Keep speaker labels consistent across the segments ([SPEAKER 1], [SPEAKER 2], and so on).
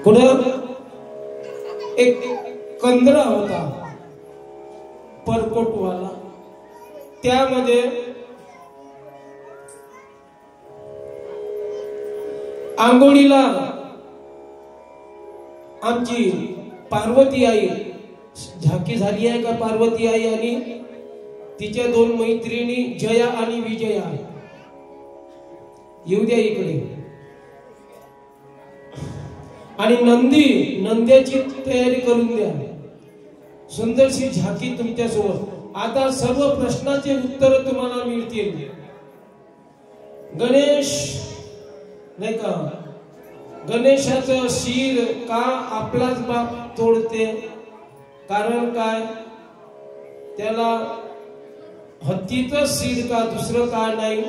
[SPEAKER 1] कुठं एक कंदरा होता परकोटवाला, त्यामध्ये आंघोळीला आमची पार्वती आई झाकी झाली आहे का, पार्वती आई आणि तिच्या दोन मैत्रिणी जया आणि विजया, येऊ द्या इकडे. आणि नंद्याची तयारी करून द्या, सुंदरशी झाकी तुमच्यासोबत. आता सर्व प्रश्नाचे उत्तर तुम्हाला मिळतील. गणेश नाही का, गणेशाचं शिर का आपलाच बाप तोडते, कारण काय, त्याला हत्तीचं शिर का दुसरं का नाही.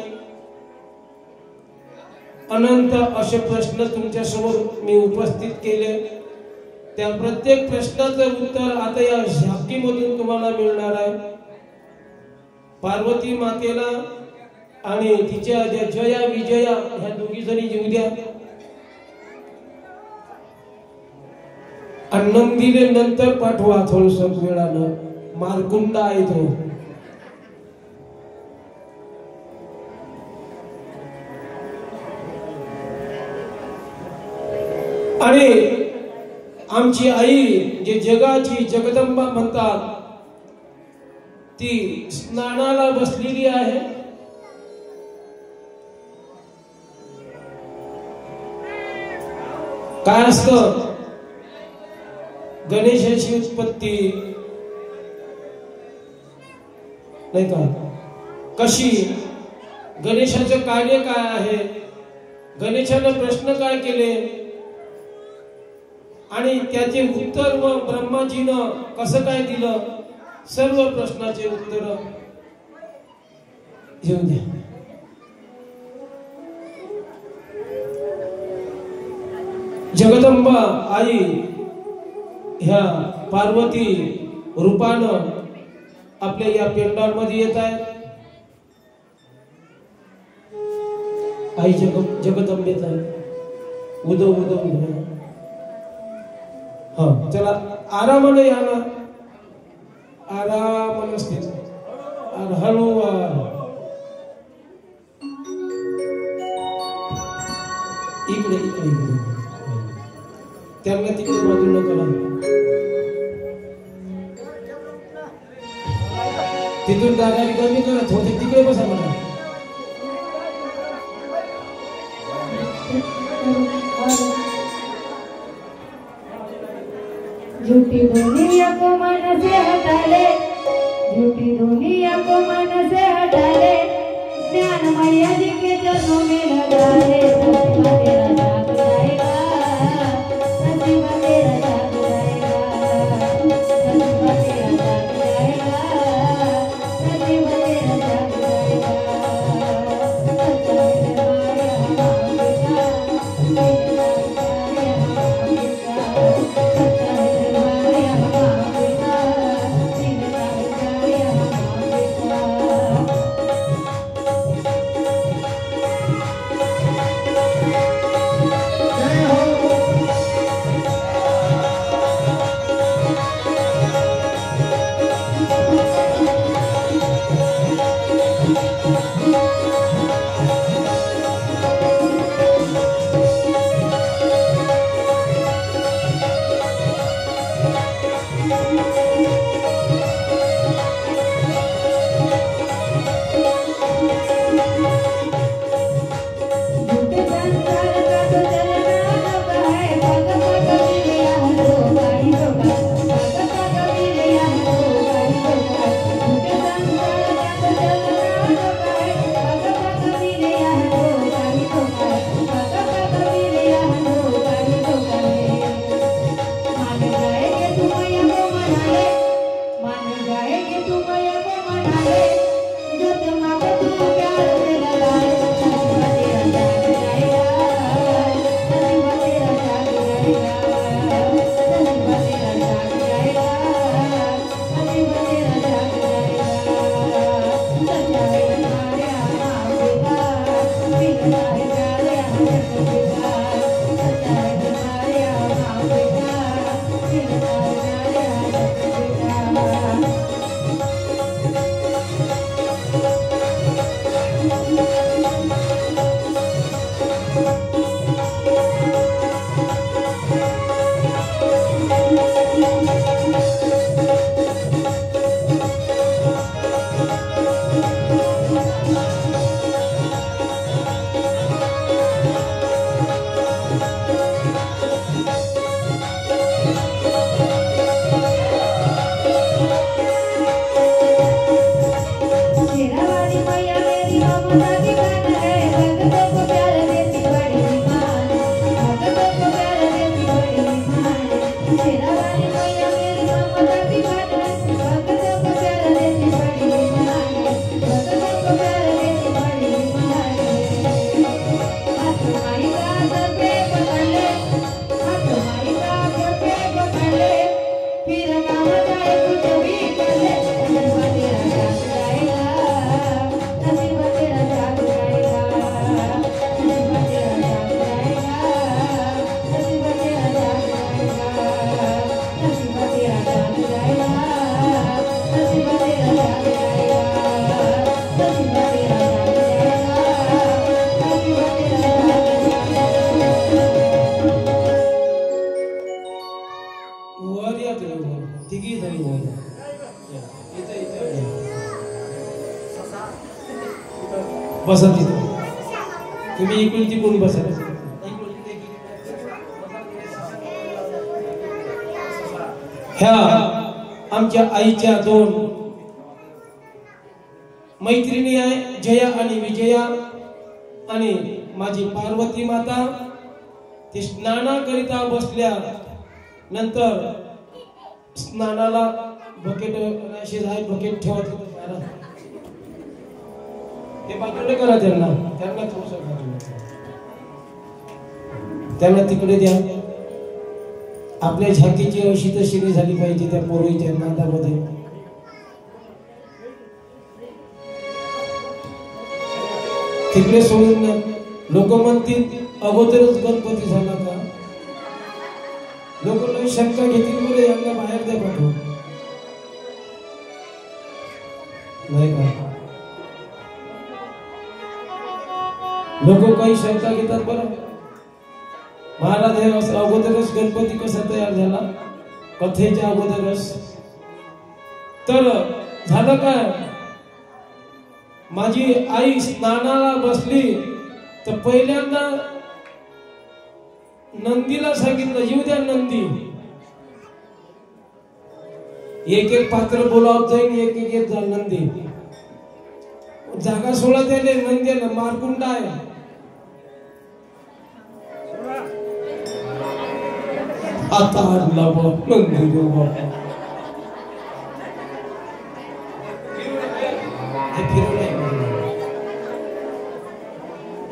[SPEAKER 1] अनंत असे प्रश्न तुमच्यासमोर मी उपस्थित केले. त्या प्रत्येक प्रश्नाचं उत्तर आता या झाकीमधून तुम्हाला मिळणार आहे. पार्वती मातेला आणि तिच्या ज्या जया विजया ह्या दोघी जणी येऊ द्या. नंदीने नंतर पाठवा, थोडस वेळानं, मारकुंड आहे तो. आणि आमची आई जे जगाची जगदंबा म्हणतात, ती स्नानाला बसलेली आहे. काय असतं गणेशाची उत्पत्ती नाही का, कशी, गणेशाचं कार्य काय आहे, गणेशाने प्रश्न काय केले आणि त्याचे उत्तर व ब्रह्माजीनं कसं काय दिलं, सर्व प्रश्नाचे उत्तर घेऊन द्या. जगदंबा आई ह्या पार्वती रूपानं आपल्या या पेंडाल मध्ये येत आहे. आई जगदंबेच आहे. उदव हा, चला आरामाने या ना, आरामाने स्थित, हळूवार. इकडे त्यांना तिकडे बाजूला करा, तिथून जागा रिकामी करा, थोडे तिकडे बसा मला.
[SPEAKER 2] झूठी दुनिया को मन से हटा ले, झूठी दुनिया को मन से हटा ले, ज्ञान मैया जी के चरणों में लगा ले. नसीबा तेरा जाग जाएगा, नसीबा तेरा जाग जाएगा, नसीबा तेरा जाग जाएगा, नसीबा तेरा जाग जाएगा. सच्चा दरबार हमारा बेटा,
[SPEAKER 1] तुम्ही इकडून तिकडून बसा. ह्या आमच्या आईच्या दोन मैत्रिणी आहे, जया आणि विजया, आणि माझी पार्वती माता. ते स्नानाकरिता बसल्या. नंतर स्नानाला बकेट अशी आहे, बकेट ठेवा ते बाजूला करा, त्यांना त्यांना तिकडे द्या. आपल्या झाकीची अशी तशी झाली पाहिजे त्या पोरीच्या नादामध्ये. तिकडे सोडून लोक म्हणतील अगोदरच गणपती झाला का. लोक शंका घेतील, बरे यांना बाहेर द्या पाठवून, नाही का. लोक काही शंका घेतात. बरं महाराज हे असं अगोदरच गणपती कसा तयार झाला, कथेच्या अगोदरच. तर झालं काय, माझी आई स्नानाला बसली तर पहिल्यांदा नंदीला सांगितलं, येऊ द्या नंदी. एक एक पात्र बोलावत जाईल, एक एक येत जा नंदी. जागा सोडा त्याने, नंदीला मारकुंडा आहे. आता आणला नंदी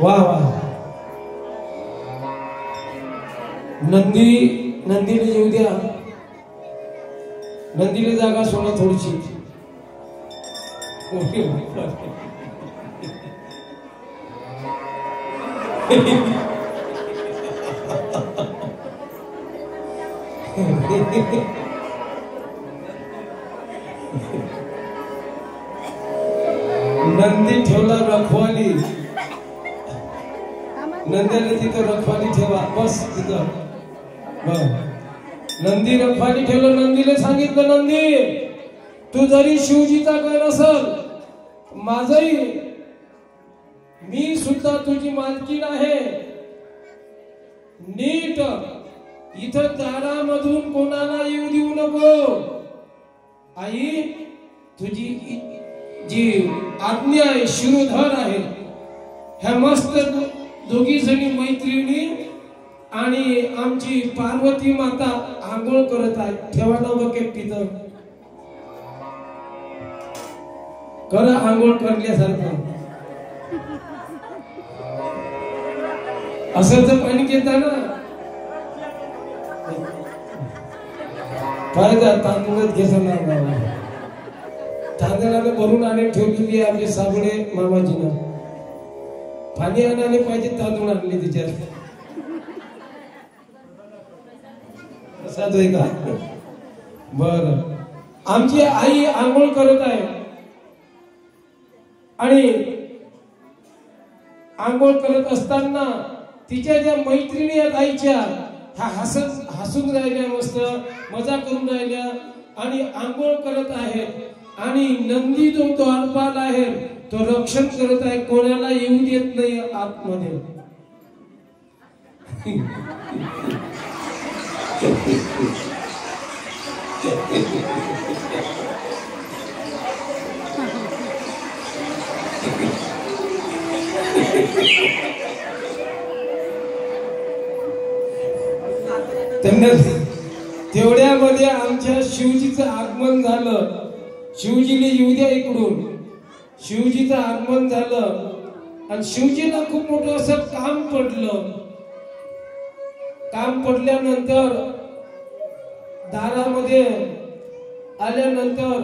[SPEAKER 1] वा वा. नंदीला येऊ द्या, नंदीला जागा सोडा थोडीशी. नंदी ठेवला रखवाली, नंदीला तिथं रखवाली ठेवा, बस तिथं. नंदी रखवाली ठेवलं. नंदीला सांगितलं, नंदी तू जरी शिवजीचा गण असल, माझही मी सुद्धा तुझी मालकीण आहे. नीट इथं दारामधून कोणाला येऊ देऊ नको. आई तुझी जी आज्ञा आहे, शिरोधर आहे. ह्या मस्त दोघी जणी मैत्रिणी आणि आमची पार्वती माता आंघोळ करत आहे. ठेवा ना बकेट तिथं, करा आंघोळ करल्यासारखं. असं तर पाणी घेता ना, फायदा तांदूळच घ्यायचा ना. तांदळाने भरून आणि ठेवलेली आमचे साबळे मामाजीनं. पाणी आणायला पाहिजे, तांदूळ आणले तिच्यात. का बर. आमची आई आंघोळ करत आहे आणि आंघोळ करत असताना तिच्या ज्या मैत्रिणी आहेत आईच्या, ह्या हसून राहिल्या, मस्त मजा करून राहिल्या आणि आंघोळ करत आहेत. आणि नंदी जो द्वारपाल आहे तो रक्षण करत आहे, कोणाला येऊ देत नाही आतमध्ये. तेवढ्यामध्ये आमच्या शिवजीचं आगमन झालं. शिवजीला येऊ द्या इकडून. शिवजीचं आगमन झालं आणि शिवजीला खूप मोठं असं काम पडलं. काम पडल्यानंतर दारामध्ये आल्यानंतर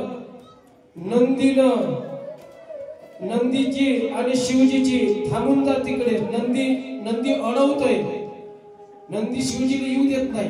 [SPEAKER 1] नंदीची आणि शिवजीची थांबून जा तिकडे. नंदी अडवतोय. नंदी शिवजीला येऊ देत नाही.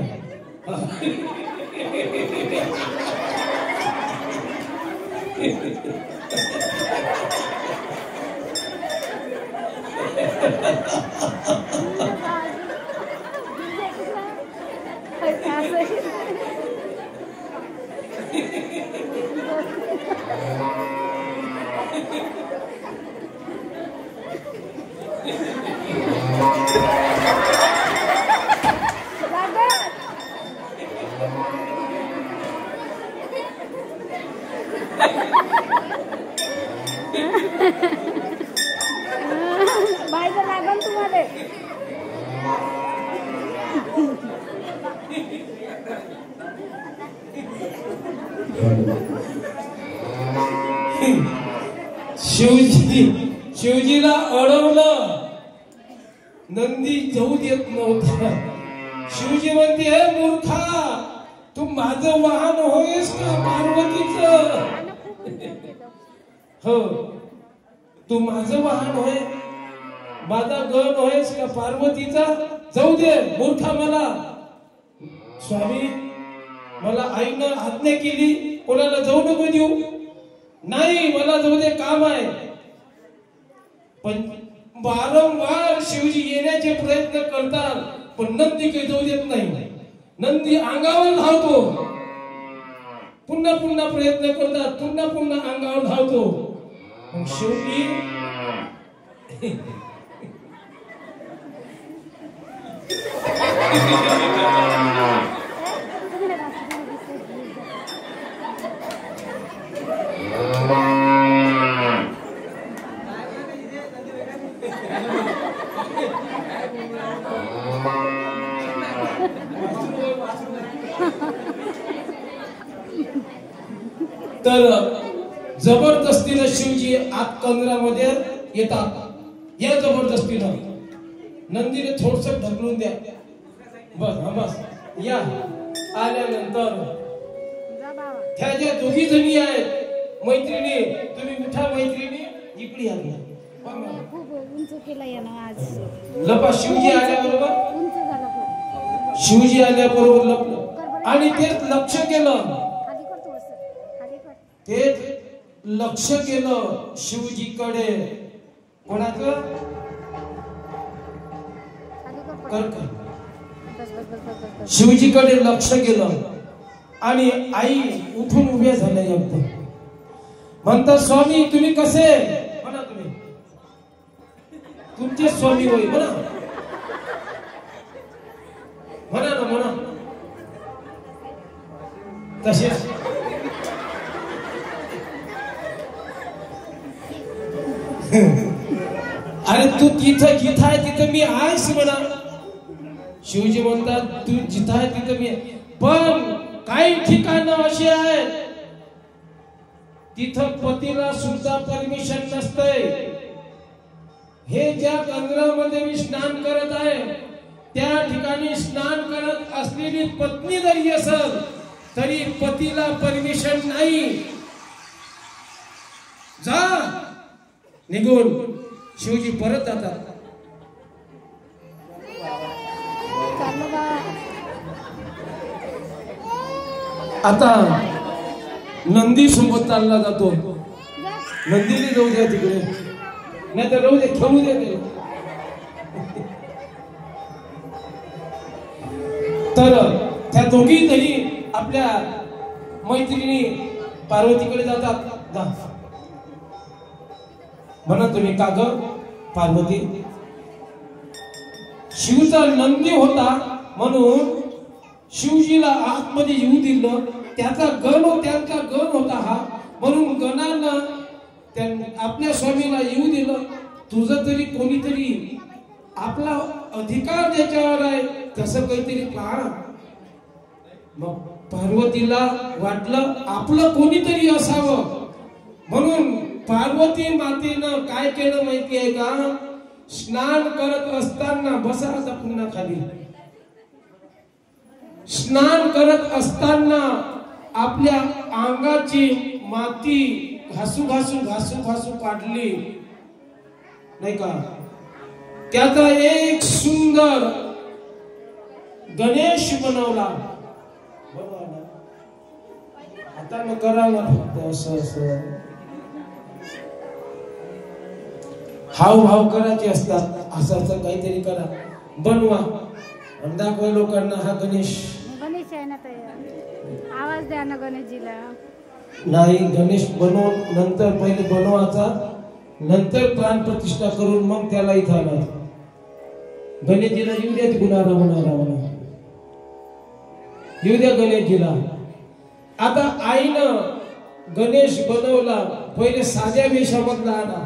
[SPEAKER 1] शिवजीला अडवलं, नंदी जाऊ देत नव्हता. शिवजी म्हणते, हे मूर्खा, तू माझं वाहन होईस का पार्वतीचं? हो, तू माझं वाहन होय, माझा गण होयस का पार्वतीचा? जाऊ दे मूर्खा मला. स्वामी, मला आईनं आज्ञा केली कोणाला जाऊ नको देऊ. नाही, मला जाऊ दे, काम आहे. पण वारंवार शिवजी येण्याचे प्रयत्न करतात, पण नंदी काही जाऊ देत नाही. नंदी अंगावर धावतो, पुन्हा पुन्हा प्रयत्न करतात, पुन्हा पुन्हा अंगावर धावतो. मग शेवटी तर जबरदस्तीनं शिवजी आत कंदरामध्ये येतात. या जबरदस्तीनं नंदीने थोडस ढकलून द्या. बस बस, या. आल्यानंतर त्या ज्या दोघी जणी आहेत मैत्रिणी, तुम्ही उठा मैत्रिणी, इकडे या. लपा. शिवजी आल्याबरोबर लपलं आणि तेच लक्ष केलं. तेच लक्ष केलं शिवजीकडे. कोणाचं? शिवजीकडे लक्ष केलं आणि आई उठून उभ्या झाल्या. एकदम म्हणतात, स्वामी तुम्ही कसे? म्हणा, तुम्ही तुमचे स्वामी होय म्हणा. म्हणा ना, म्हणा. तसेच अरे तू तिथं जिथं आहे तिथं मी आहेस म्हणा. शिवजी म्हणतात, तू जिथं आहे तिथं मी आहे. पण काही ठिकाणं अशी आहेत तिथं पतीला सुद्धा परमिशन नसते. हे ज्या कंदरामध्ये मी स्नान करत आहे त्या ठिकाणी स्नान करत असलेली पत्नी जरी असेल तरी पतीला परमिशन नाही. जा निघून. शिवजी परत जातात. आता नंदी सोबत चालला जातो. नंदीने जाऊ द्या तिकडे, नाही तर राहू दे, खेळू दे. तर त्या दोघी तरी आपल्या मैत्रिणी पार्वतीकडे जातात. जा म्हणा तुम्ही, का ग पार्वती? शिवचा नंदी होता म्हणून शिवजीला आतमध्ये येऊ दिलं. त्यांचा गण होता हा, म्हणून गणानं आपल्या स्वामीला येऊ दिलं. तुझं तरी कोणीतरी आपला अधिकार त्याच्यावर आहे तसं काहीतरी पहा. मग पार्वतीला वाटलं आपलं कोणीतरी असावं, म्हणून पार्वती मातेनं काय केलं माहिती आहे का? स्नान करत असताना, बसा आता पुन्हा खाली. स्नान करत असताना आपल्या अंगाची माती घासू काढली नाही का? त्याचा एक सुंदर गणेश बनवला. बरोबर ना? आता मग करावं फक्त असं हावभाव करायचे असतात. असं काहीतरी करा, बनवा आणि दाखवा लोकांना हा गणेश
[SPEAKER 2] आहे ना. आवाज द्या ना गणेशजीला.
[SPEAKER 1] नाही, गणेश बनवून नंतर पहिले बनवायचा, नंतर प्राण प्रतिष्ठा करून मग त्याला इथं आणायचं. गणेशजीला येऊ द्या, गुणारा येऊ द्या गणेशजीला. आता आईनं गणेश बनवला. पहिले साध्या वेशामधला आणा.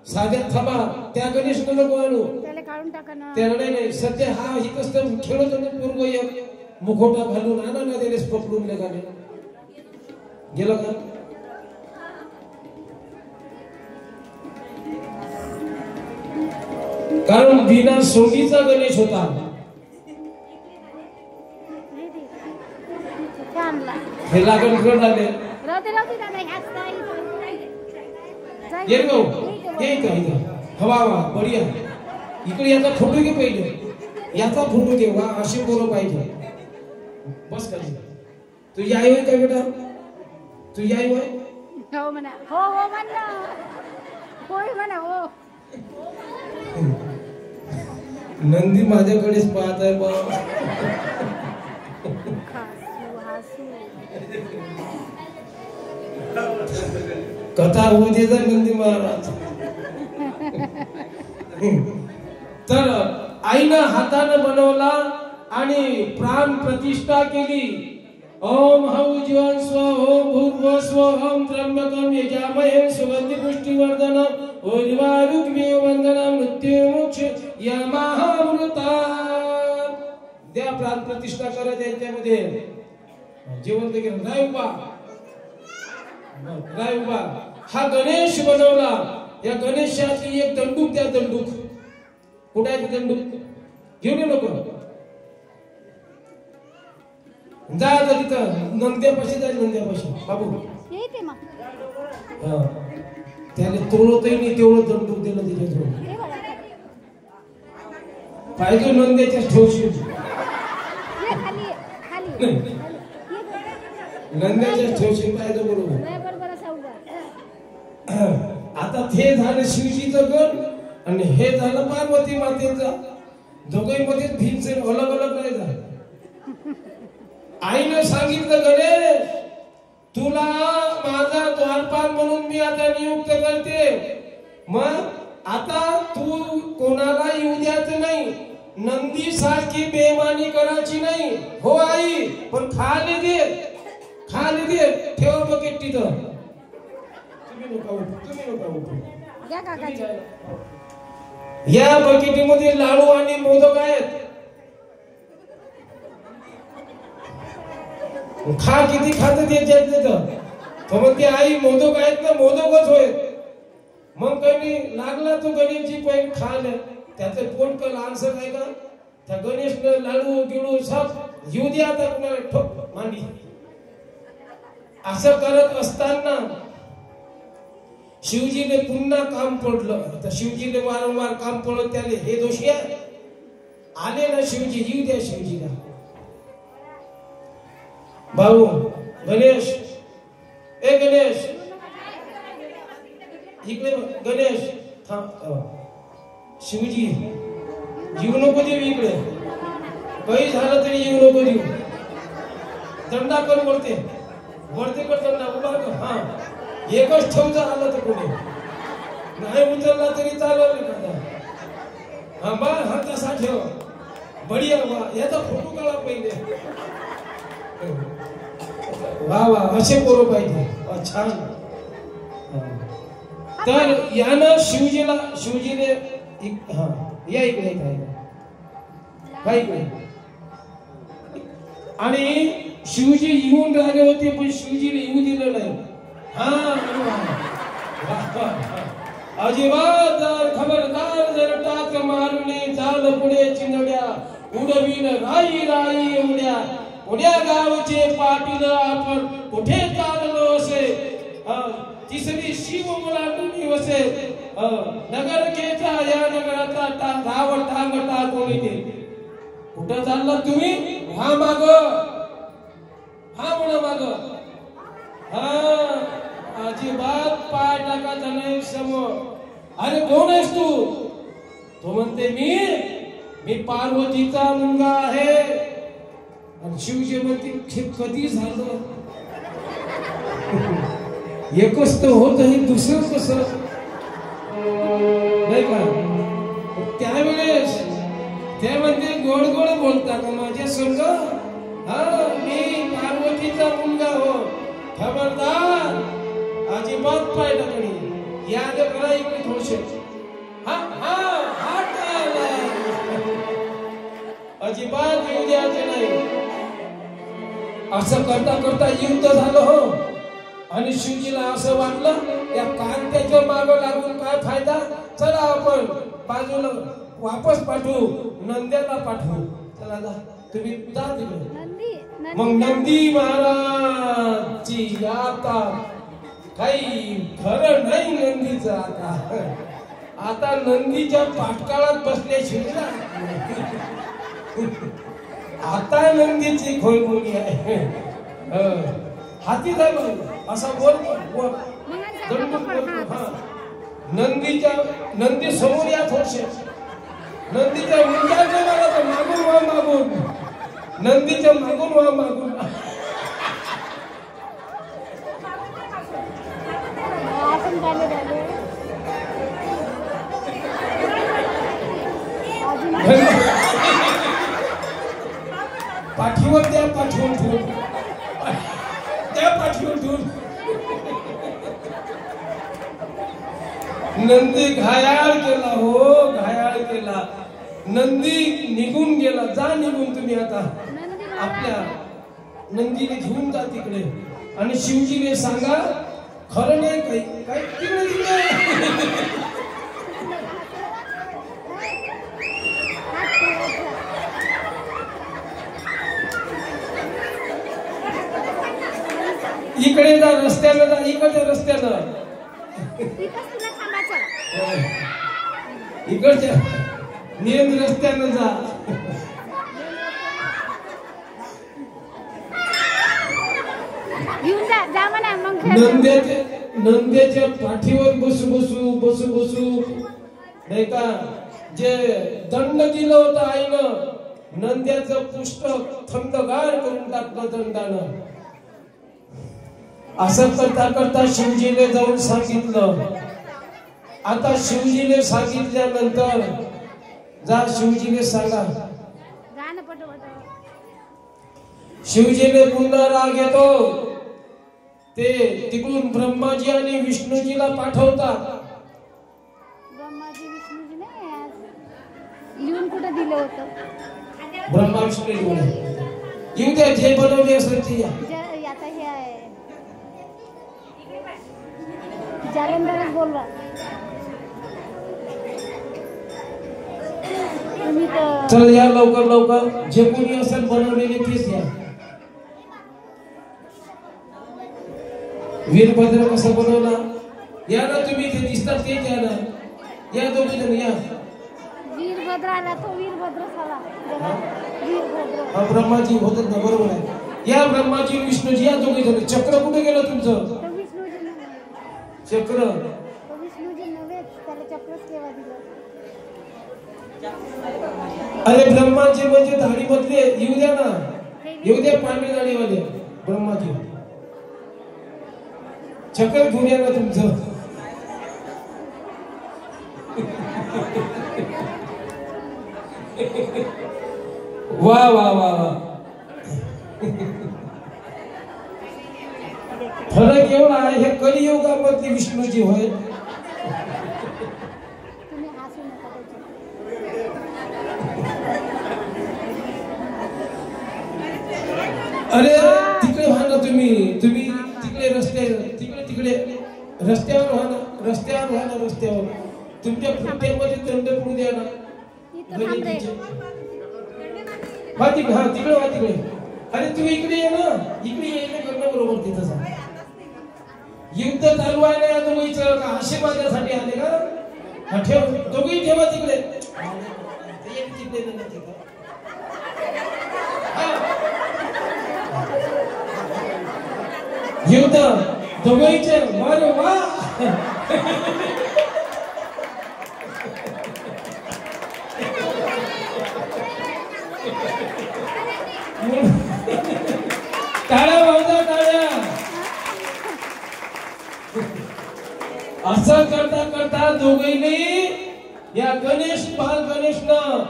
[SPEAKER 1] साध्या थांबा, त्या गणेश नको आणू.
[SPEAKER 2] त्याला काढून टाका ना.
[SPEAKER 1] त्याला नाही सध्या हा इथंच तर खेळत होतो पूर्व एक मुखोटा घालून आणा ना त्यानेच पकडून लगाने गेलं का. कारण बिना सोंगीचा गणेश होता. हे लागण खेळ आले ये भाऊ ये इथं हवा हवा बढिया. इकडे याचा फोटो घे पहिले याचा फोटो घे वा असे पोरं पाहिजे. बस खाली तू याय होय का बेटा तू याय होय.
[SPEAKER 2] हो म्हणा हो हो म्हणा होय म्हणा हो.
[SPEAKER 1] नंदी माझ्याकडेच पाहत आहे बा. कथा होऊ दे जा नंदी महाराज. तर आईनं हातानं बनवला आणि प्राण प्रतिष्ठा केली. ओम हौज्वं स्व ओम भूर्भुवः स्व ओम त्र्यंबकं यजामहे सुगंधि पुष्टिवर्धनम् उर्वारुकमेव वन्दनं मृत्युमोक्ष यमामृता. द्या प्राण प्रतिष्ठा करा त्यांच्यामध्ये. जेवण केलं राय उभा राय उभा. हा गणेश बनवला. या गणेशाची एक दंडूक द्या. दंडूक कुठे आहे दंडूक घेऊन ये नको जा तिथं नंद्यापाशी जा. नंद्यापाशी बाबू हा त्याने तोडतही नाही तेवढं दंडूक दिलं त्याच्याजवळ. पाहिजे नंद्याच्याच ठेवशील नंद्याच्याच ठेवशील पाहिजे बरोबर. आता ते झालं शिवजीचं गण आणि हे झालं पार्वती मातेचा. दोघे मध्ये भीमसेन अलग अलग नाही झालं. आईने सांगितलं गणेश तुला माझा द्वारपाल म्हणून मी आता नियुक्त करते. मग आता तू कोणाला येऊ द्यायचं नाही. नंदी सारखी बेमानी करायची नाही. हो आई पण खाली दे ठेव बकेट तिथं. तुम्ही नका उठू. या बकेटीमध्ये लाडू आणि मोदक आहेत. खा किती खात त्याच्यात तो म्हणते आई मोदक आहेत ना मोदकच होय. मग काही लागला तो गणेशजी पण खाल त्याचं पोट का लहानसं काय का त्या गणेशनं लाडू गिळू सब येऊ दे आता कुणाला ठोक मांडी. असं करत असताना शिवजीने पुन्हा काम पडलं. तर शिवजीने वारंवार काम पडलं त्याने हे दोषी आहे. आले ना शिवजी येऊ द्या शिवजीला. भाऊ गणेश ए गणेश इकडे गणेश शिवजी येऊ नको देऊ इकडे. काही झालं तरी येऊ नको देऊ. दंडा कर वरते कर दंडा उभा कर. हा एकच ठेवता आलं तर कोणी नाही उचलला तरी चालवलं. हा बा हा तसा ठेव बढिया वा. याचा फोटो काढा पहिले. वा वा असे पोरं पाहिजे छान. तर यानं शिवजीने हा या इकडे काय इकडे. आणि शिवजी येऊन राहिले होते पण शिवजीने येऊ दिलं नाही. अजिबात खबरदार जर टाक मारणे चाल पुढे चिंधड्या उडवीन राई एवढ्या. पुण्या गावचे पाटील आपण कुठे चाललो असे. तिसरी शिव मुलांनी वसे नगर केचा या नगराचा धाव टांग टाकून दे. कुठं चालला तुम्ही. हा माग हा म्हणा माग. हा अजिबात पाय टाकायचा नाही समोर. अरे कोण आहेस तू. तो म्हणते मी पार्वतीचा मुलगा आहे. आणि शिवजी म्हणते कधी झालं. एकच तर होत हे दुसरं कसं नाही का. त्यावेळेस ते म्हणते गोड गोड बोलता का माझ्या संग. हा मी पार्वतीचा मुलगा हो. खबरदार अजिबात पाय टाकणी. याद करा इकडे थोडसे. हा हा हात असं करता करता युद्ध झालं हो. आणि शिवजीला असं वाटलं या कांत्याच्या मागं लागून काय फायदा, चला आपण बाजूला वापस पाठवू, नंद्याला पाठवू. चला जा तुम्ही जा तिकडे. मग नंदी महाराजची आता काही खरं नाही नंदीचं. आता नंदीच्या पाटकाळात बसले शिवला. आता नंदीची खोलमुली आहे. हाती झालं असा बोल नंदी समोर या थोडसे. नंदीच्या मुंडाच्या मला तर मागून व्हा मागून, नंदीच्या मागून व्हा मागून. पाठीवर द्या, पाठवून ठेवून त्या पाठवून ठेवून. नंदी घायाळ केला हो, घायाळ केला. नंदी निघून गेला. जा निघून तुम्ही आता. आपल्या नंदीने घेऊन जा तिकडे आणि शिवजीने सांगा खरं नाही काही काय तिकडे तिकडे. इकडे जा, रस्त्यानं जा, इकडच्या रस्त्यानं. इकडच्या नियम रस्त्यानं जा. नंद्याच्या पाठीवर बसू बसू बसू बसू नाही का जे दंड दिलं होतं आईनं, नंद्याचं पुस्तक थंडगार करून टाकलं दंडानं. असं करता करता शिवजीने जाऊन सांगितलं. आता शिवजीने सांगितल्यानंतर जा शिवजीने सांगा. शिवजीने पुन्हा राग येतो. ते तिकडून ब्रह्माजी आणि विष्णूजीला पाठवतात.
[SPEAKER 2] ब्रह्माजी विष्णूजीने लिहून कुठे दिलं होतं?
[SPEAKER 1] ब्रह्मा विष्णू येऊ द्या, जे बनवले असेल ते या.
[SPEAKER 2] आता हे आहे जालंधरच बोलवा तुम्ही तर.
[SPEAKER 1] चल या लवकर लवकर, जे कोणी असेल बनवलेले तेच या. वीरभद्र कसं बनवला या ना तुम्ही, ते दिसतात ते या ना. या दोघे जण या.
[SPEAKER 2] वीरभद्र आला तो वीरभद्र झाला. वीरभद्र
[SPEAKER 1] हा ब्रह्माजी होतात ना, बरोबर आहे. या ब्रह्माजी विष्णूजी या दोघे जण. चक्र कुठे गेलं तुमचं? चक्र
[SPEAKER 2] विष्णूजी नव्हे, त्याला चक्रच केव्हा दिलं?
[SPEAKER 1] अरे ब्रह्माजी म्हणजे दाढी मधले येऊ द्या ना, येऊ द्या पांढरी दाढीवाले ब्रह्माजी. चक्र घेऊन या ना तुमचं. वा वा वा वा. फरक एवढा आहे, हे कलियुगामधले विष्णूजी होय. अरे तिकडे व्हा ना तुम्ही, तुम्ही तिकडे तिकडे रस्त्यावर व्हा ना, रस्त्यावर व्हा ना, रस्त्यावर. तुमच्या फुट्यामध्ये दंड पडू द्या ना. हा तिकडे, हा तिकडे व्हा तिकडे. अरे तुम्ही इकडे ये ना, इकडे यायला करणं बरोबर तिथं जा. युद्ध चालू आहे ना या दोघीचं, का आशीर्वादासाठी आले का? ठेव दोघी ठेवा तिकडे. युद्ध दोघीचे वर वा. टाळ्या वाजवा, टाळ्या. असं करता करता दोघींनी या गणेश बाल गणेशनं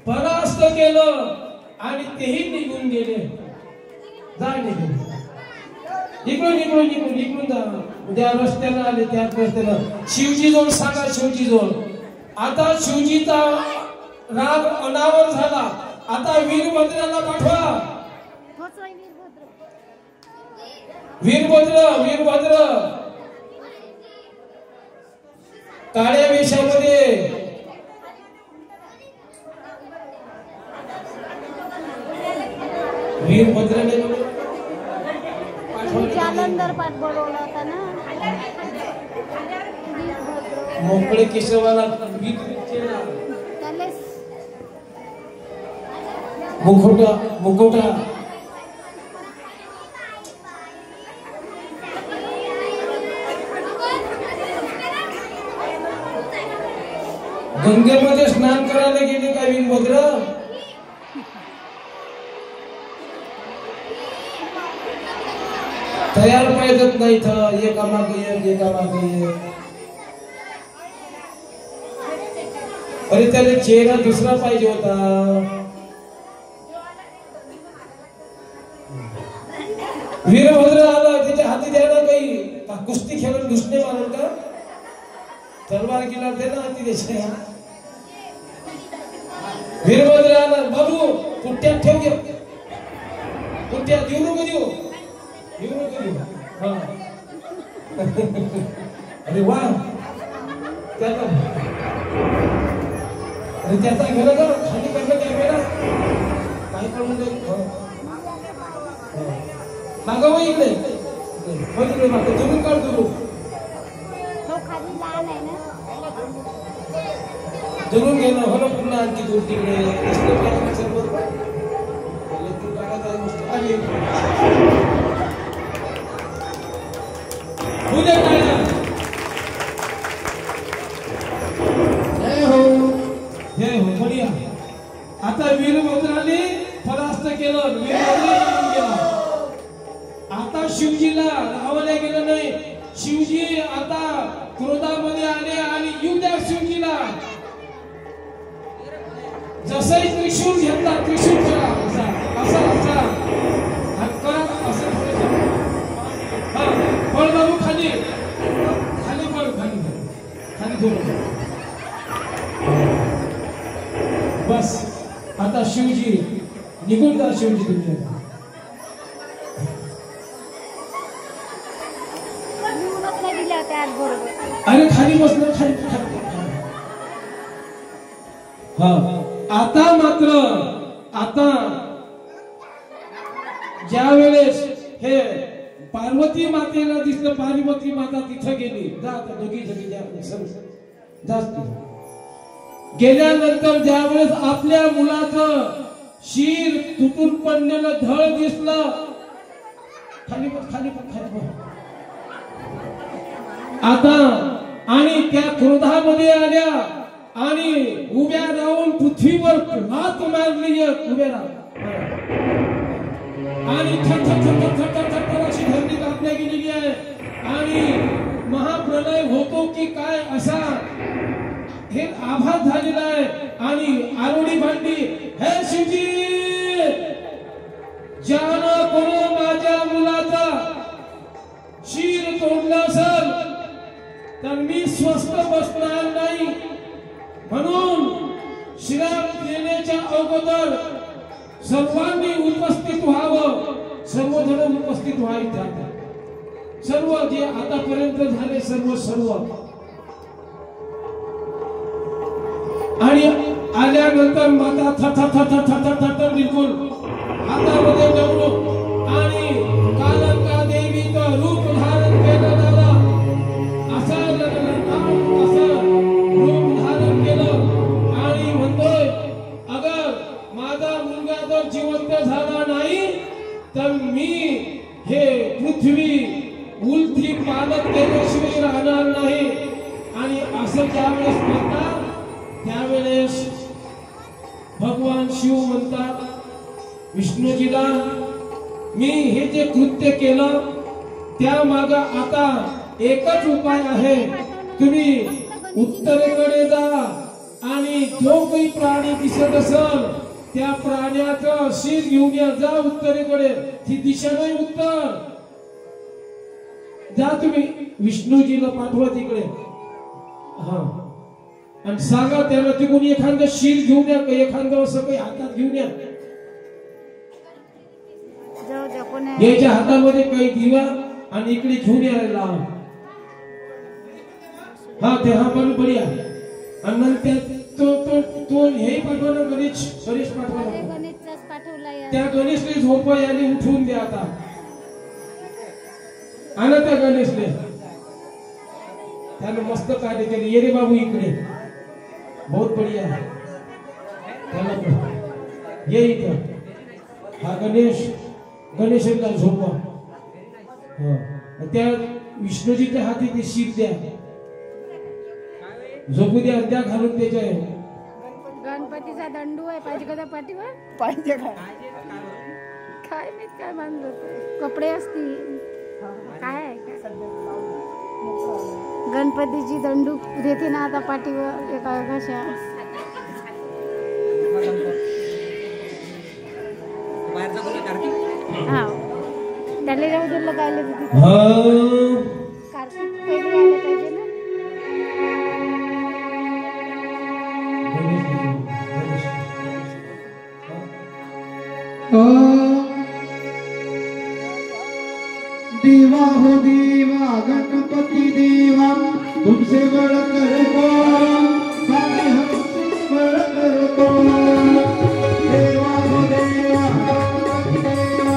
[SPEAKER 1] परास्त केलं आणि तेही निघून गेले. जा निघून, इकडून इकडून इकडून इकडून जा. त्या रस्त्यानं आले, त्या रस्त्यानं. शिवजी जवळ सांगा, शिवजी जवळ. आता शिवजीचा राग अनावर झाला. आता वीरभद्राला पाठवा. वीरभद्र काळ्या वेशामध्ये वीरभद्राने
[SPEAKER 2] जालंधर पाठ बोलवला होता ना
[SPEAKER 1] मोकळे केशवाला मुखोटा गंगेमध्ये स्नान करायला गेले का वीरभद्र? तयार पाहिजेत नाही एकामागे अरे त्याला चेहरा दुसरा पाहिजे होता. वीरभद्र आला त्याच्या हाती द्यायला काही कुस्ती खेळून घुसणे मारल का? तलवार किनार दे ना हाती द्यायच्या. वीरभद्र आला बाबू पुट्ट्यात ठेव घे पुट्ट्यात देऊ नको देऊ हा. अरे वा त्याचा गेला का खाली करलं कॅमेरा काय करून मागं वळ इकडे मागं दुरून काढ दुरून घे ना हो ना पुन्हा आणखी दूर तिकडे आता वीरभद्राने परास्त केलं. आता शिवजीला राहावल्या गेलं नाही. शिवजी आता क्रोधामध्ये आले आणि येऊ द्या शिवजीला. जसंही त्रिशूल घेतला त्रिशूल करा असा पळ बाबू खाली पळ खाली बस. आता शिवजी निघून जा. शिवजी तुम्ही अरे खाली बसलं खाली. हा आता मात्र ज्या वेळेस हे पार्वती मातेला दिसलं पार्वती माता तिथं गेली. जा आता दोघी जास्त गेल्यानंतर ज्या वेळेस आपल्या मुलाचं शीर तुटून पडलेलं धड दिसलं खाली आता आणि त्या क्रोधामध्ये आल्या आणि उभ्या राहून पृथ्वीवर हात मारली उभ्या राहून आणि थर अशी धरणी कापल्या गेलेली आहे आणि महाप्रलय होतो की काय असा हे आभास झालेला आहे. आणि आरोडी भांडी हे शिवजी ज्यानं कोणी माझ्या मुलाचा शीर तोडलं असेल तर मी स्वस्थ बसणार नाही. म्हणून श्राप देण्याच्या अगोदर सर्वांनी उपस्थित व्हावं. सर्वजण उपस्थित व्हायचे. सर्व जे आतापर्यंत झाले सर्व आणि आल्यानंतर माता थर बिलकुल हातामध्ये दगड आणि कालंका देवीचं रूप धारण केलं झालं. असं रूप धारण केलं आणि म्हणतोय अगर माझा मुलगा जर जिवंत झाला नाही तर मी हे पृथ्वी उलथी पालत केल्याशिवाय राहणार नाही. आणि असं ज्यावेळेस म्हणतात त्यावेळेस भगवान शिव म्हणतात विष्णूजीला मी हे जे कृत्य केलं त्या मागे आता एकच उपाय आहे. तुम्ही उत्तरेकडे जा आणि जो काही प्राणी दिसत असेल त्या प्राण्याचं शीर घेऊन या. जा उत्तरेकडे ती दिशा नाही उत्तर. जा तुम्ही विष्णूजीला पाठवा तिकडे. हा आणि सांगा त्याला तिकडून एखादं शीर घेऊन या. एखादं असं काही हातात घेऊन या. याच्या हातामध्ये काही दिवा आणि इकडे घेऊन यायला लावा. हा ते हा पण बढिया. आणि नंतर तो हे पाठवा ना, गणेश पाठवा ना. त्या गणेशने झोप याने उठवून द्या आता. आणा त्या गणेशने. त्याने मस्त कार्य केले. ये रे बाबू इकडे. बहुत बढ़िया. ये इथं. हा गणेशाला झोपवा. त्या विष्णूजीच्या हाती ते शीत द्या. झोपू द्या. द्या घालून त्याच्या.
[SPEAKER 2] गणपतीचा दंडू आहे पाहिजे का त्या पाठीवर? पाहिजे काय मी काय मानलं कपडे असतील काय आहे काय? गणपतीची दंडू देते ना आता पाठीवर एका कशा हा त्याला जाऊ दिलं काय कार्तिक पहिले आले पाहिजे ना.
[SPEAKER 3] देवा हो देवा गणपति देवा तुमसे बढ़कर कौन, बाकी हमसे बढ़कर कौन. देवा हो देवा गणपति देवा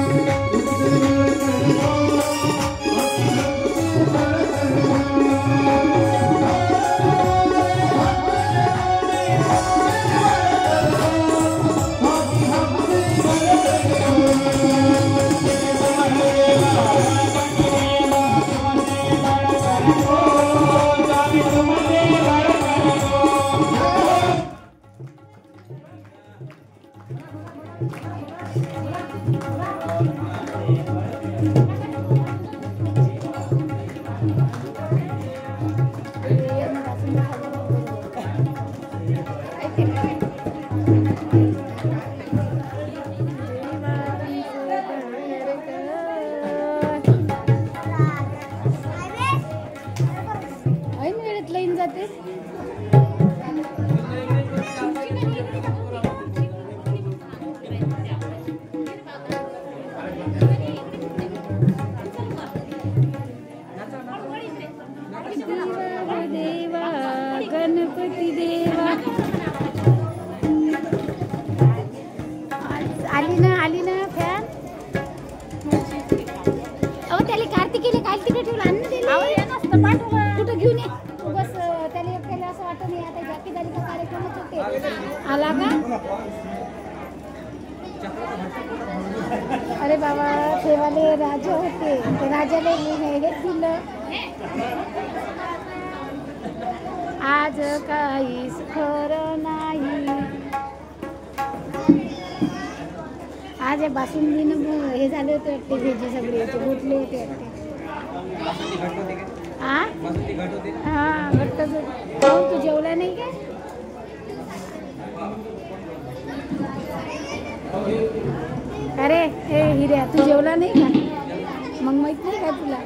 [SPEAKER 3] तुमसे बढ़कर कौन, बाकी हमसे बढ़कर अरे बाबा ते वाले राजा होते ते राजाला हे दिलं. आज काहीच खरं नाही. आज बासुंदीनं हे झाले होते वाटते भेजी सगळे घुटले होते वाटते. हा घट्ट तू जेवला नाही का? अरे हे हिऱ्या तू जेवला नाही का? मग माहित नाही का तुला?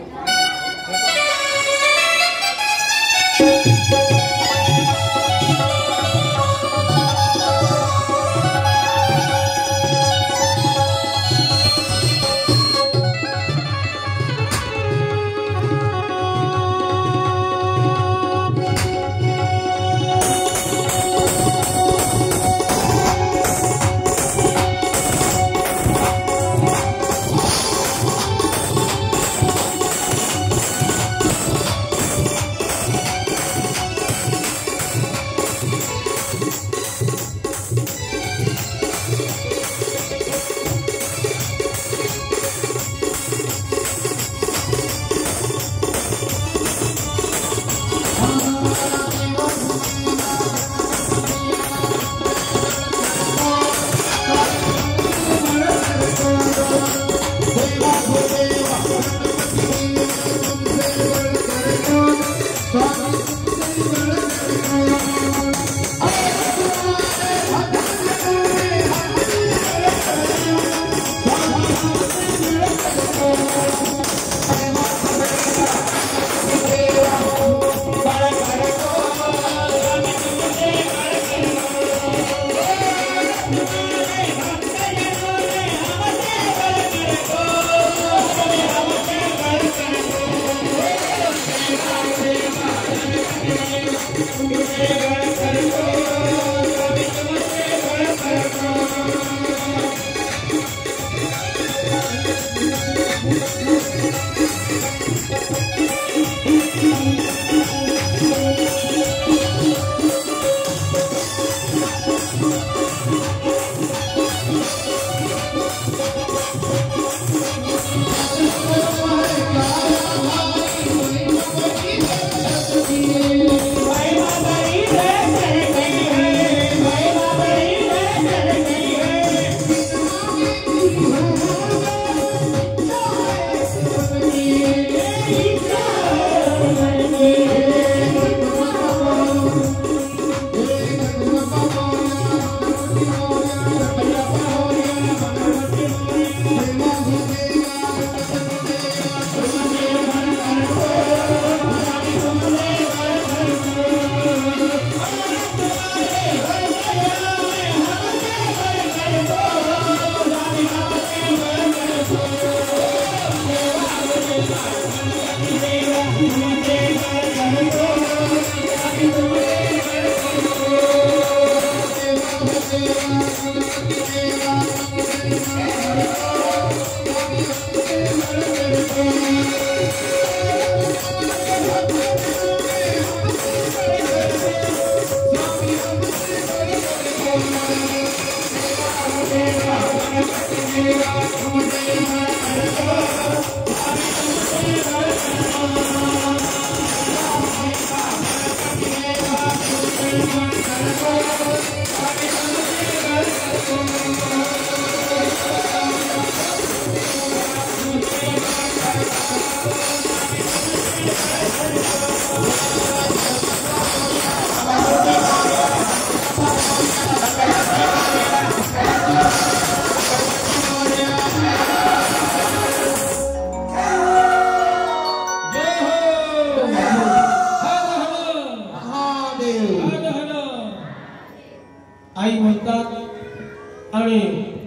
[SPEAKER 1] आई म्हणतात आणि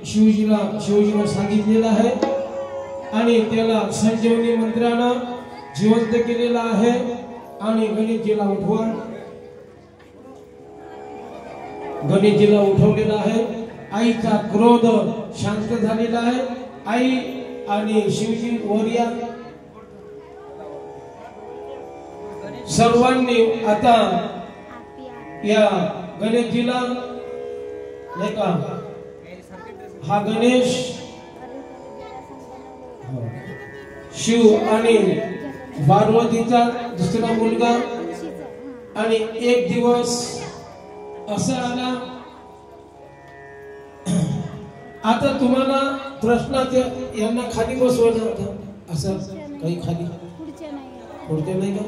[SPEAKER 1] शिवजीला सांगितलेलं आहे आणि त्याला संजीवनी मंत्रानं जिवंत केलेला आहे आणि गणेशजीला उठवलेला आहे. आईचा क्रोध शांत झालेला आहे. आई आणि शिवजी वरिया सर्वांनी आता या गणेशजीला नाही का हा गणेश शिव आणि पार्वतीचा दुसरा मुलगा आणि एक दिवस असा आला. आता तुम्हाला प्रश्नाचे यांना खाली बसवलं होतं असं काही खाली पुढचे नाही का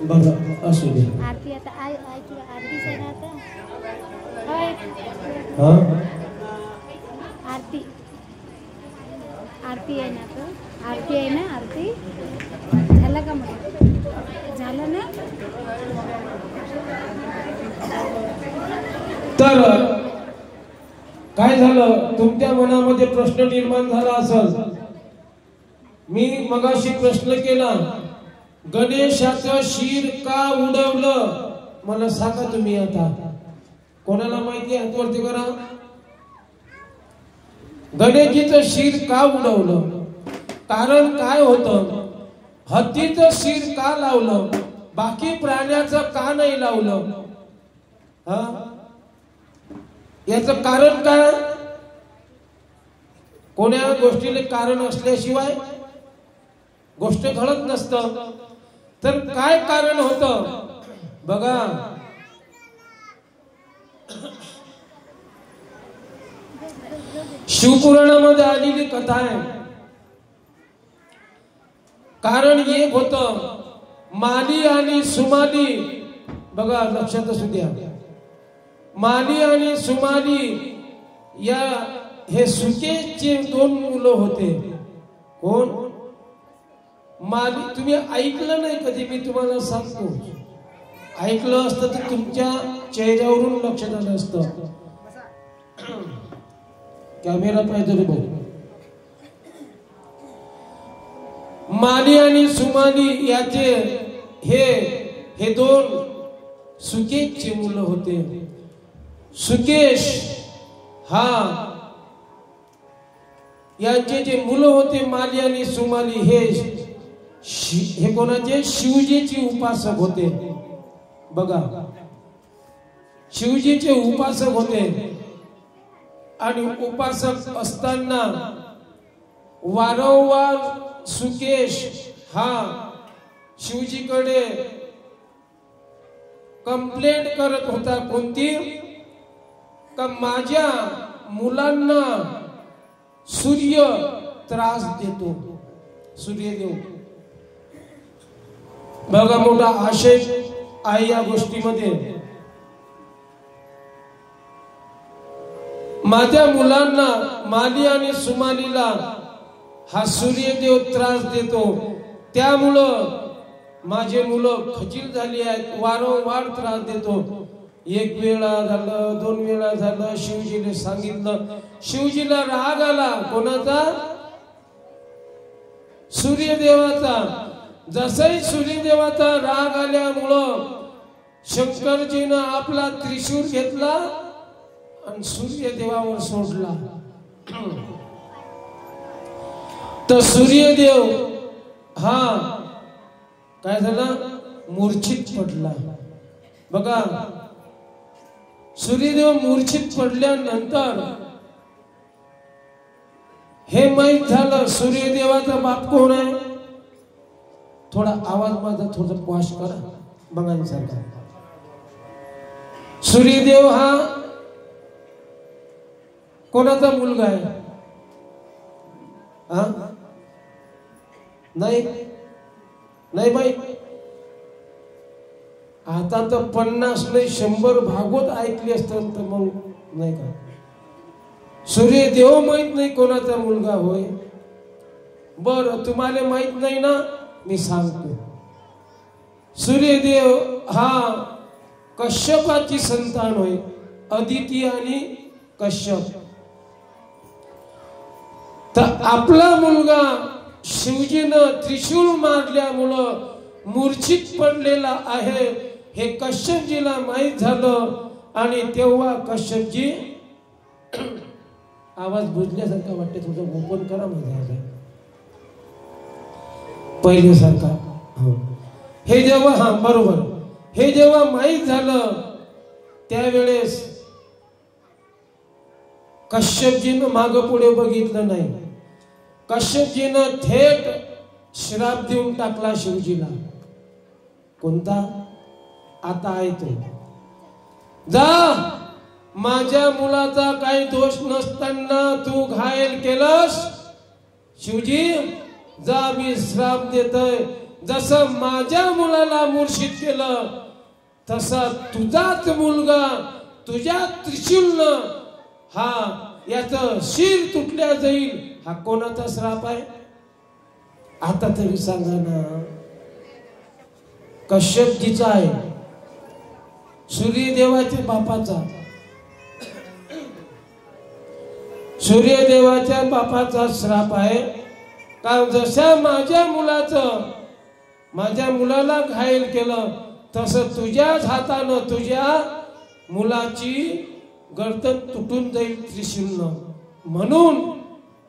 [SPEAKER 1] बघा असू दे.
[SPEAKER 3] आरती आता आरती आहे ना आता आरती आहे ना आता आरती आहे ना आरती झाला का मग झालं ना.
[SPEAKER 1] तर काय झालं तुमच्या मनामध्ये प्रश्न निर्माण झाला असेल. मी मगाशी प्रश्न केला गणेशाचं शिर का उडवलं मला सांगा तुम्ही. आता कोणाला माहिती हात वरती करा. गणेशजीचं शिर का उडवलं कारण काय होतं. हत्तीचं शिर का लावलं बाकी प्राण्याचं का नाही लावलं. याचं कारण काय. कोण्या गोष्टीला कारण असल्याशिवाय गोष्ट घडत नसतं. तर काय कारण होतं बघा. शिवपुराणामध्ये आलेली कथा आहे. कारण एक होतं माली आणि सुमाली. बघा लक्षात असू द्या. माली आणि सुमाली या हे सुकेचे दोन मुलं होते. कोण माली. तुम्ही ऐकलं नाही कधी. मी तुम्हाला सांगतो. ऐकलं असतं तर तुमच्या चेहऱ्यावरून लक्षात आलं असतं. कॅमेरा पाहिजे रे भाऊ. माली आणि सुमाली याचे हे दोन सुकेशचे मुलं होते. सुकेश हा यांचे जे मुलं होते माली आणि सुमाली हे कोणाचे शिवजीचे उपासक होते. बघा शिवजीचे उपासक होते आणि उपासक असताना वारंवार सुकेश हा शिवजीकडे कंप्लेंट करत होता. कोणती का माझ्या मुलांना सूर्य त्रास देतो. सूर्यदेव बघा मोठा आशय आहे या गोष्टीमध्ये. माझ्या मुलांना माली आणि सुमालीला हा सूर्यदेव त्रास देतो. त्यामुळं माझे मुलं खचील झाली आहेत. वारंवार त्रास देतो. एक वेळा झालं, दोन वेळा झालं. शिवजीने सांगितलं. शिवजीला राग आला. कोणाचा. सूर्यदेवाचा. जसही सूर्यदेवाचा राग आल्यामुळं शंकरजीनं आपला त्रिशूळ घेतला आणि सूर्यदेवावर सोडला. तर सूर्यदेव हा काय झाला, मूर्छित पडला. बघा, सूर्यदेव मूर्छित पडल्यानंतर हे माहित झालं सूर्यदेवाचा बाप कोण आहे. थोडा आवाज माझा थोडा पॉश करा बघांसारखा. सूर्यदेव हा कोणाचा मुलगा आहे? हा, नाही नाही बाई, आता तर 50 नाही 100 भागवत ऐकली असतात तर मग नाही का. सूर्यदेव माहित नाही कोणाचा मुलगा होय. बर, तुम्हाला माहित नाही ना, मी सांगतो. सूर्यदेव हा कश्यपाची संतान होय, अदिती आणि कश्यप. तर आपला मुलगा शिवजीनं त्रिशूल मारल्यामुळं मूर्छित पडलेला आहे हे कश्यपजीला माहित झालं. आणि तेव्हा कश्यपजी, आवाज बुजल्यासारखा वाटते, थोडं ओपन करा माझ्या पहिल्यासारखा. हे जेव्हा, हा बरोबर, हे जेव्हा माहित झालं त्यावेळेस कश्यपजीनं मागं पुढे बघितलं नाही. कश्यपजीनं थेट श्राप देऊन टाकला शिवजीला. कोणता? आता आहे तो, जा, माझ्या मुलाचा काही दोष नसताना तू घायल केलंस, शिवजी जा, मी श्राप देतोय. जसं माझ्या मुलाला मूर्छित केलं तसा तुझाच मुलगा तुझ्या त्रिशूलनं हा याचं शिर तुटल्या जाईल. हा कोणाचा श्राप आहे? आता तरी सांगा ना. कश्यपजीचा आहे, सूर्यदेवाच्या बापाचा. सूर्यदेवाच्या बापाचा श्राप आहे. कारण जशा माझ्या मुलाला घायल केलं तसं तुझ्याच हातानं तुझ्या मुलाची गर्दन तुटून जाईल त्रिशूलनं. म्हणून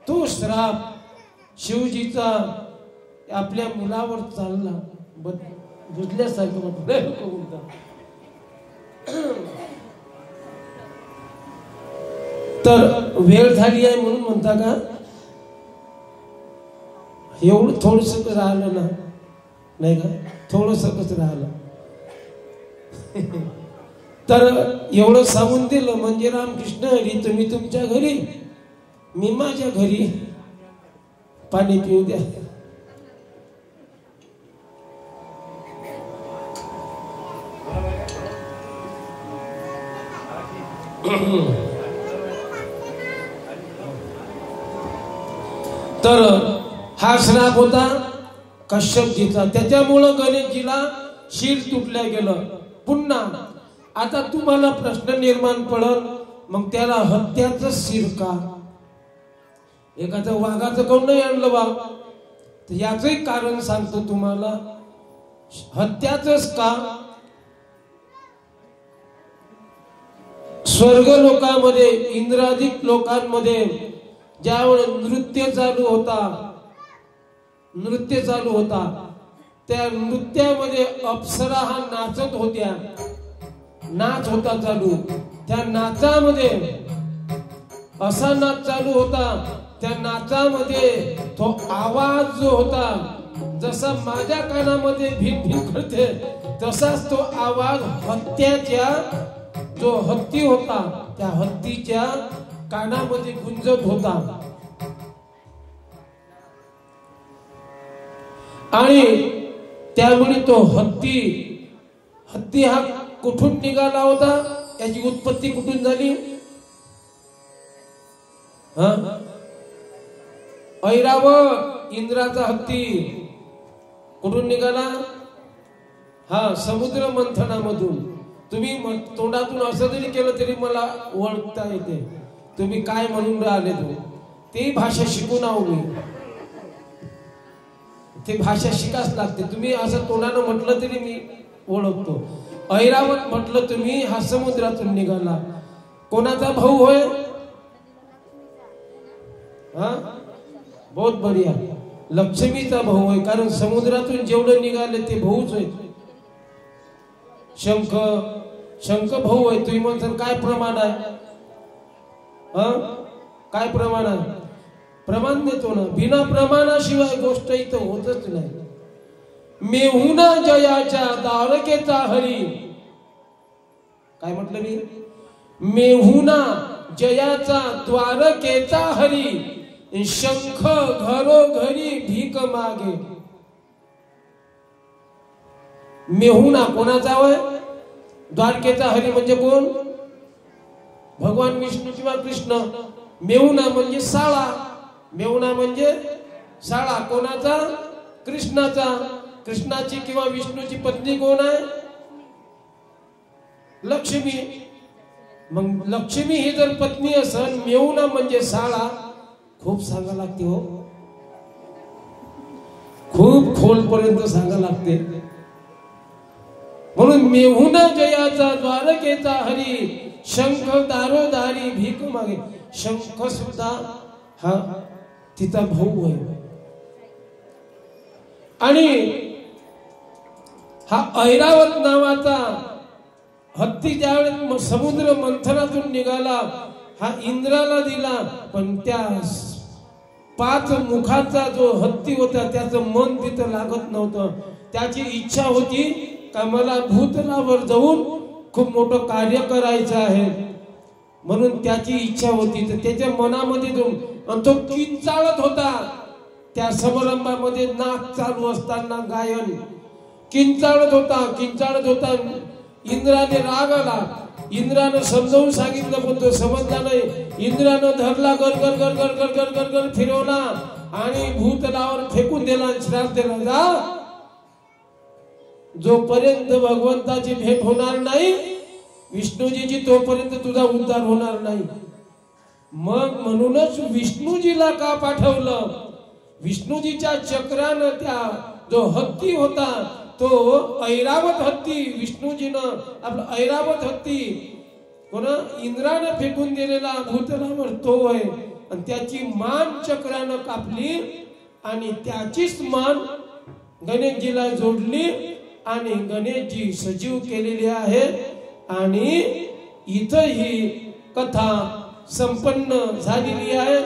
[SPEAKER 1] तो श्राप शिवजीचा आपल्या मुलावर चालला. बुजल्यासारखं बोलता. तर वेळ झाली आहे म्हणून म्हणता का? एवढं थोडस राहिलं ना, नाही का, थोडस राहिलं. तर एवढं सांगून दिलं म्हणजे रामकृष्ण हरी, तुम्ही तुमच्या घरी, मी माझ्या घरी, पाणी पिऊ द्या. तर हा श्राप होता कश्यपजीचा. त्याच्यामुळं गणेशजीला शिर तुटल्या गेलं. पुन्हा आता तुम्हाला प्रश्न निर्माण पडल, मग त्याला हत्याचं शिर का? एखादं वाघाचं कोण नाही आणलं बा? तर याचंही कारण सांगतो तुम्हाला. हत्याचंच का? स्वर्ग लोकांमध्ये, इंद्रादिक लोकांमध्ये ज्यावेळेस नृत्य चालू होता त्या नृत्यामध्ये अप्सरा हा नाचत होत्या. नाच होता चालू. त्या नाचामध्ये असा नाच चालू होता, त्या नाचामध्ये तो आवाज जो होता जसा माझ्या कानामध्ये भिन भिन करते तसाच तो आवाज हत्तीच्या, जो हत्ती होता त्या हत्तीच्या कानामध्ये गुंजत होता. आणि त्यामुळे तो हत्ती हा कुठून निघाला होता, याची उत्पत्ती कुठून झाली? ऐरावत, इंद्राचा हत्ती कुठून निघाला? हा, समुद्र मंथनामधून. तुम्ही तोंडातून असं जरी केलं तरी मला ओळखता येते तुम्ही काय म्हणून राहिले. ते भाषा शिकून आहो मी, ते भाषा शिकाच लागते. तुम्ही असं तोंडानं म्हटलं तरी मी ओळखतो. ऐरावत म्हटलं तुम्ही हा समुद्रातून निघाला. कोणाचा भाऊ होय? हा, बहुत बढिया. लक्ष्मीचा भाऊ आहे. कारण समुद्रातून जेवढे निघाले ते भाऊच आहेत. शंख शंख भाऊ आहे. तुम्ही म्हणता काय प्रमाण आहे? काय प्रमाण आहे? प्रमाण देतो ना. बिना प्रमाणाशिवाय गोष्ट इथं होतच नाही. मेहुना जयाच्या द्वारकेचा हरी. काय म्हटलं मी? मेहुना जयाचा द्वारकेचा हरी, शंख घरोघरी भीक मागे. मेहुना कोणाचा होय? द्वारकेचा हरी म्हणजे कोण? भगवान विष्णू किंवा कृष्ण. मेहुना म्हणजे साळा. मेहुना म्हणजे साळा. कोणाचा? कृष्णाचा. कृष्णाची किंवा विष्णूची पत्नी कोण आहे? लक्ष्मी. मग लक्ष्मी ही जर पत्नी असेल, मेहुना म्हणजे साळा, खूप सांगा लागते हो. खूप खोलपर्यंत सांगा लागते. म्हणून मेहुना जयाचा द्वारकेचा हरी, शंख दारोदारी भीक मागे. शंख सुद्धा हा तिचा भाऊ आहे. आणि हा ऐरावत नावाचा हत्ती ज्यावेळेस समुद्र मंथनातून निघाला, हा इंद्राला दिला. पण त्या 5 मुखाचा जो हत्ती होता त्याचं मन तिथं लागत नव्हतं. त्याची इच्छा होती का मला भूतलावर जाऊन खूप मोठं कार्य करायचं आहे, म्हणून त्याची इच्छा होती. तर त्याच्या मनामध्ये जाऊन तो किंचाळत होता. त्या समारंभामध्ये नाच चालू असताना गायन किंचाळत होता. इंद्राने राग आला. इंद्रानं समजावून सांगितलं पण तो समजला नाही. इंद्रानं धरला, गरगर गरगर गरगर गरगर फिरवला आणि भूतलावर फेकून दिला. श्राप दिला, जा जोपर्यंत भगवंताची भेट होणार नाही विष्णूजीची, तोपर्यंत तुझा उद्धार होणार नाही. मग म्हणूनच विष्णूजीला का पाठवलं? विष्णूजीच्या चक्रानं त्या जो हत्ती होता तो ऐरावत हत्ती, विष्णूजीनं आपला ऐरावत हत्ती कोणा इंद्रानं फेकून दिलेला भूतलावर तो आहे. आणि त्याची मान चक्रानं कापली आणि त्याचीच मान गणेशजीला जोडली आणि गणेशजी सजीव केलेली आहे. आणि इथं ही कथा संपन्न झालेली आहे.